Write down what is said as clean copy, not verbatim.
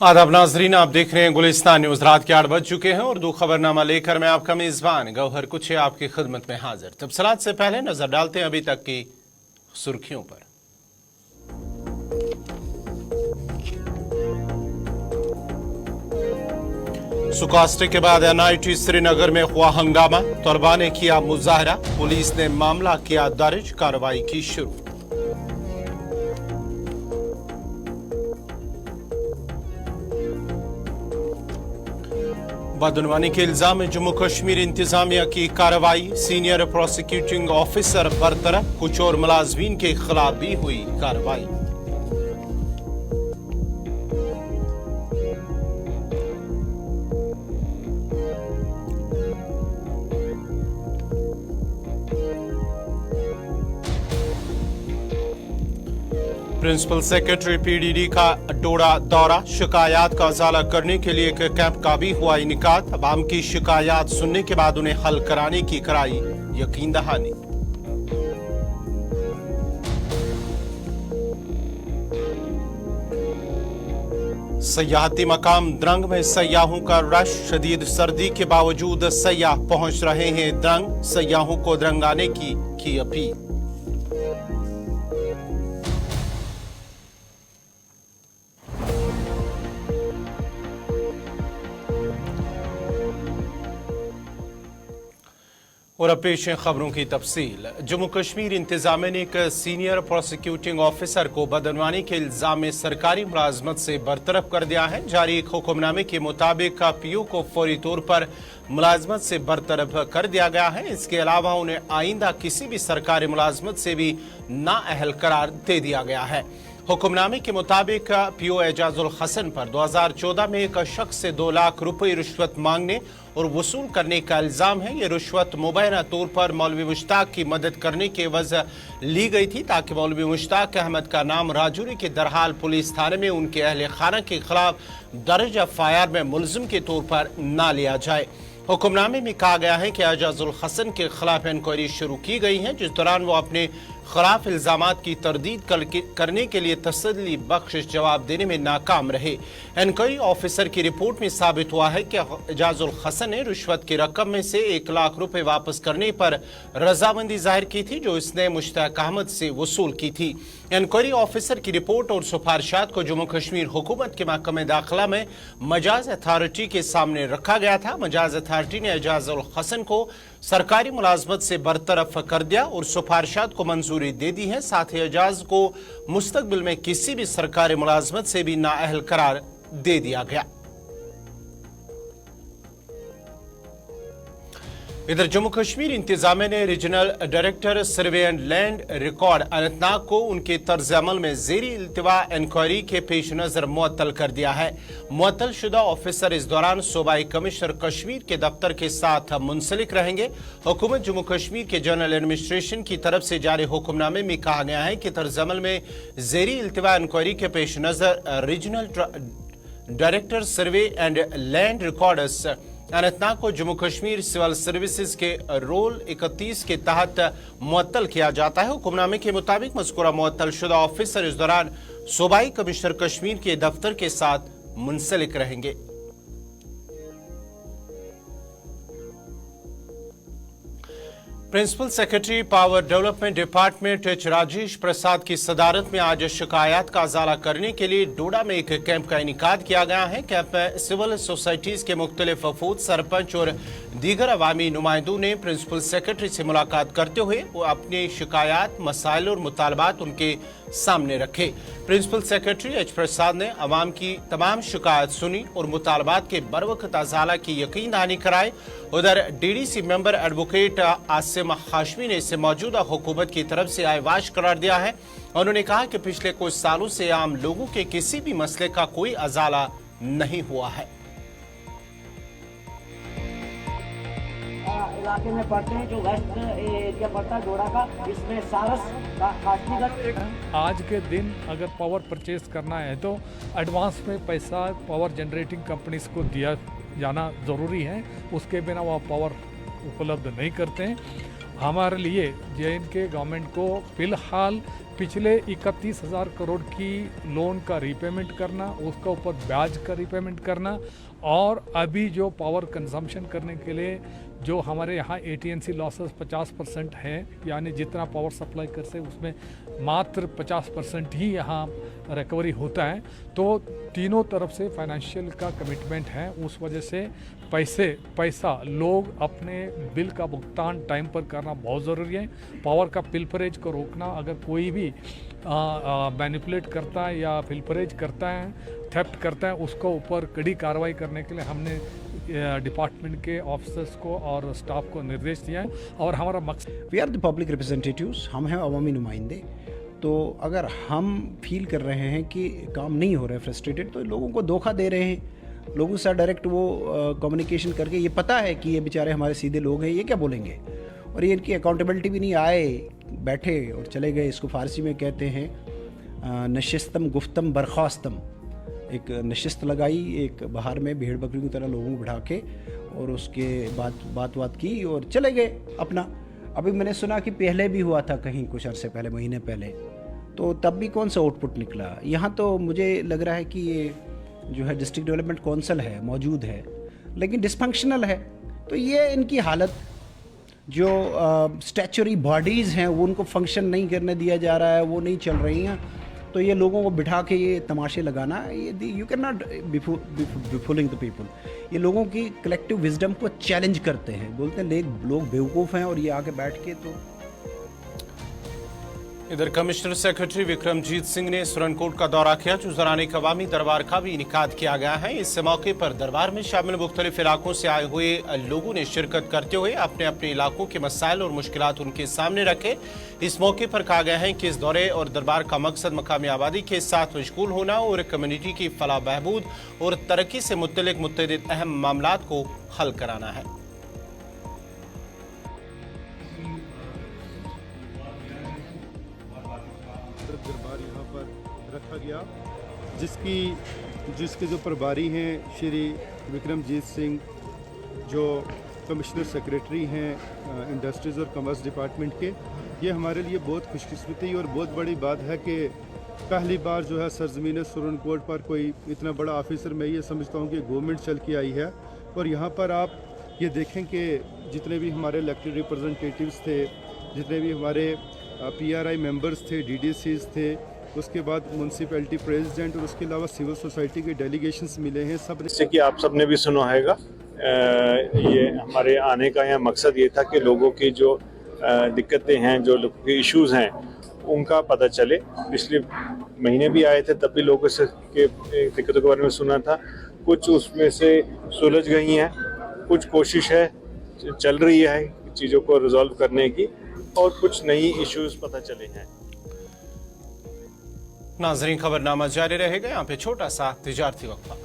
आदाब नाजरीन, आप देख रहे हैं गुलिस्तान न्यूज। रात के 8 बज चुके हैं और दो खबरनामा लेकर मैं आपका मेजबान गौहर कुछ आपकी खिदमत में हाजिर। तफसीलात से पहले नजर डालते हैं अभी तक की सुर्खियों पर। सुकास्टे के बाद NIT श्रीनगर में हुआ हंगामा, तलबा ने किया मुजाहरा, पुलिस ने मामला किया दर्ज, कार्रवाई की शुरू। बदनवानी के इल्जाम में जम्मू कश्मीर इंतजामिया की कार्रवाई, सीनियर प्रोसिक्यूटिंग ऑफिसर बरतरफ, कुछ और मुलाजमीन के खिलाफ भी हुई कार्रवाई। प्रिंसिपल सेक्रेटरी PDD का डोडा दौरा, शिकायत का अजाला करने के लिए एक कैंप का भी हुआ इनेकाद। अवाम की शिकायत सुनने के बाद उन्हें हल कराने की कराई यकीन दहानी। सयाहती मकाम द्रंग में सयाहों का रश, शदीद सर्दी के बावजूद सयाह पहुंच रहे हैं द्रंग, सयाहों को द्रंग आने की अपील। और अब पेश है खबरों की तफसील। जम्मू कश्मीर इंतजामिया ने एक सीनियर प्रोसिक्यूटिंग ऑफिसर को बदनवानी के इल्जाम में सरकारी मुलाजमत से बरतरफ कर दिया है। जारी एक हुक्मनामे के मुताबिक PO को फौरी तौर पर मुलाजमत से बरतरफ कर दिया गया है। इसके अलावा उन्हें आइंदा किसी भी सरकारी मुलाजमत से भी नाअहल करार दे दिया गया है। हुक्मनामे के मुताबिक PO एजाजुल हसन पर 2014 में एक शख्स से 2 लाख रुपए रिश्वत मांगने और वसूल करने का इल्जाम है। ये रिश्वत मुबैना तौर पर मौलवी मुश्ताक की मदद करने के वजह ली गई थी ताकि मौलवी मुश्ताक अहमद का नाम राजौरी के दरहाल पुलिस थाने में उनके अहले खाना के खिलाफ दर्ज FIR में मुलजिम के तौर पर ना लिया जाए। हुक्मनामे में कहा गया है कि एजाजुल हसन के खिलाफ इंक्वायरी शुरू की गई है, जिस दौरान वो अपने खिलाफ इल्जामात की तरदीद करने के लिए तसल्ली बख्श जवाब देने में नाकाम रहे। इंक्वायरी ऑफिसर की रिपोर्ट में साबित हुआ है कि एजाजुल हसन ने रिश्वत की रकम में से 1 लाख रुपए वापस करने पर रजामंदी जाहिर की थी, जो इसने मुश्ताक अहमद से वसूल की थी। इंक्वायरी ऑफिसर की रिपोर्ट और सिफारिशात को जम्मू कश्मीर हुकूमत के महकमे दाखिला में मजाज अथॉरिटी के सामने रखा गया था। मजाज अथॉरिटी ने एजाजुल हसन को सरकारी मुलाजमत से बरतरफ कर दिया और सिफारिशात को मंजूरी दे दी है। साथ ही एजाज को मुस्तकबिल में किसी भी सरकारी मुलाजमत से भी नाअहल करार दे दिया गया। इधर जम्मू कश्मीर इंतजामिया ने regional director survey and land record Anantnag को उनके तर्ज अमल में जेरी इल्तिवा इंक्वायरी के पेश नजर मुअत्तल कर दिया है। मुअत्तल शुदा ऑफिसर इस दौरान सूबाई कमिश्नर कश्मीर के दफ्तर के साथ मुंसलिक रहेंगे। हुकूमत जम्मू कश्मीर के जनरल एडमिनिस्ट्रेशन की तरफ से जारी हुक्मनामे में कहा गया है कि तर्ज अमल में जेरी इल्तिवा इंक्वायरी के पेश नजर regional director survey and land records Anantnag को जम्मू कश्मीर सिविल सर्विसेज के रोल 31 के तहत मुअत्तल किया जाता है। हुक्मनामे के मुताबिक मज़कूरा मुअत्तल शुदा ऑफिसर इस दौरान सूबाई कमिश्नर कश्मीर के दफ्तर के साथ मुंसलिक रहेंगे। Principal secretary power development department Rajesh Prasad की सदारत में आज शिकायत का अजाला करने के लिए डोडा में एक कैंप का इनेकाद किया गया है। कैंप में सिविल सोसाइटीज के मुख्तलिफ वफूद, सरपंच और दीगर अवामी नुमाइंदों ने प्रिंसिपल सेक्रेटरी से मुलाकात करते हुए वो अपनी शिकायत, मसाइल और मुतालबात उनके सामने रखे। प्रिंसिपल सेक्रेटरी H प्रसाद ने अवाम की तमाम शिकायत सुनी और मुतालबात के बरवक्त अजाला की यकीन दहानी कराई। उधर DDC member advocate Asim Hashmi ने इसे मौजूदा हुकूमत की तरफ से आइवाश करार दिया है। उन्होंने कहा कि पिछले कुछ सालों से आम लोगों के किसी भी मसले का कोई अजाला नहीं हुआ है। इलाके में पड़ते हैं, जो वेस्ट एरिया पड़ता है डोडा का, इसमें सारस का खासगत। आज के दिन अगर पावर परचेज करना है तो एडवांस में पैसा पावर जनरेटिंग कंपनीज को दिया जाना ज़रूरी है, उसके बिना वह पावर उपलब्ध नहीं करते हैं। हमारे लिए JNK गवर्नमेंट को फ़िलहाल पिछले 31,000 करोड़ की लोन का रीपेमेंट करना, उसका ऊपर ब्याज का रीपेमेंट करना, और अभी जो पावर कंजम्पशन करने के लिए जो हमारे यहाँ AT&C लॉसेस 50% हैं, यानी जितना पावर सप्लाई करते हैं उसमें मात्र 50% ही यहाँ रिकवरी होता है। तो तीनों तरफ से फाइनेंशियल का कमिटमेंट है, उस वजह से पैसा लोग अपने बिल का भुगतान टाइम पर करना बहुत ज़रूरी है। पावर का पिलफरेज को रोकना, अगर कोई भी मैनिपुलेट करता है या पिलफरेज करता है, थेफ्ट करता है, उसको ऊपर कड़ी कार्रवाई करने के लिए हमने डिपार्टमेंट के ऑफिसर्स को और स्टाफ को निर्देश दिया है। और हमारा मकसद, we are the public representatives, हम हैं अवामी नुमाइंदे। तो अगर हम फील कर रहे हैं कि काम नहीं हो रहा है, फ्रस्ट्रेटेड, तो लोगों को धोखा दे रहे हैं। लोगों से डायरेक्ट वो कम्युनिकेशन करके, ये पता है कि ये बेचारे हमारे सीधे लोग हैं, ये क्या बोलेंगे, और ये इनकी अकाउंटेबिलिटी भी नहीं, आए बैठे और चले गए। इसको फ़ारसी में कहते हैं नशिस्तम गुफ्तम बरखास्तम। एक नशिस्त लगाई एक बाहर में भेड़ बकरी की तरह लोगों को बिठा के, और उसके बाद बात की और चले गए अपना। अभी मैंने सुना कि पहले भी हुआ था कहीं कुछ अरसे पहले, महीने पहले, तो तब भी कौन सा आउटपुट निकला। यहाँ तो मुझे लग रहा है कि ये जो है डिस्ट्रिक्ट डेवलपमेंट काउंसिल है, मौजूद है, लेकिन डिसफंक्शनल है। तो ये इनकी हालत, जो स्टैचुरी बॉडीज़ हैं वो उनको फंक्शन नहीं करने दिया जा रहा है, वो नहीं चल रही हैं। तो ये लोगों को बिठा के ये तमाशे लगाना, ये you can not be fooling the people. ये लोगों की कलेक्टिव विजडम को चैलेंज करते हैं, बोलते हैं लोग बेवकूफ़ हैं, और ये आके बैठ के तो। इधर कमिश्नर सेक्रेटरी विक्रमजीत सिंह ने सुरनकोट का दौरा किया, जो ज़राने कवामी दरबार का भी इनेकाद किया गया है। इस मौके पर दरबार में शामिल मुख्तलिफ इलाकों से आए हुए लोगों ने शिरकत करते हुए अपने अपने इलाकों के मसाइल और मुश्किलात उनके सामने रखे। इस मौके पर कहा गया है कि इस दौरे और दरबार का मकसद मकामी आबादी के साथ मशगूल होना और कम्युनिटी की फलाह बहबूद और तरक्की से मुतल्लिक मुतअद्दिद अहम मामलात को हल कराना है। दरबार यहाँ पर रखा गया, जिसके जो प्रभारी हैं श्री विक्रमजीत सिंह, जो कमिश्नर सेक्रेटरी हैं इंडस्ट्रीज़ और कॉमर्स डिपार्टमेंट के। ये हमारे लिए बहुत खुशकिस्मती और बहुत बड़ी बात है कि पहली बार जो है सरजमीन सुरनकोट पर कोई इतना बड़ा ऑफिसर, मैं ये समझता हूँ कि गवर्नमेंट चल के आई है। और यहाँ पर आप ये देखें कि जितने भी हमारे इलेक्टेड रिप्रेजेंटेटिव्स थे, जितने भी हमारे PRI मेंबर्स थे, DDCs थे, उसके बाद म्यूनसिपैलिटी प्रेसिडेंट और उसके अलावा सिविल सोसाइटी के डेलीगेशंस मिले हैं। सब जैसे कि आप सबने भी सुना होगा, ये हमारे आने का यहाँ मकसद ये था कि लोगों की जो दिक्कतें हैं, जो लोगों के इश्यूज़ हैं, उनका पता चले। पिछले महीने भी आए थे, तब भी लोगों से के दिक्कतों के बारे में सुना था। कुछ उसमें से सुलझ गई हैं, कुछ कोशिश है चल रही है चीज़ों को रिजॉल्व करने की, और कुछ नई इश्यूज पता चले हैं। नाज़रीन, खबरनामा जारी रहेगा। यहाँ पे छोटा सा तिजारती वक्फा।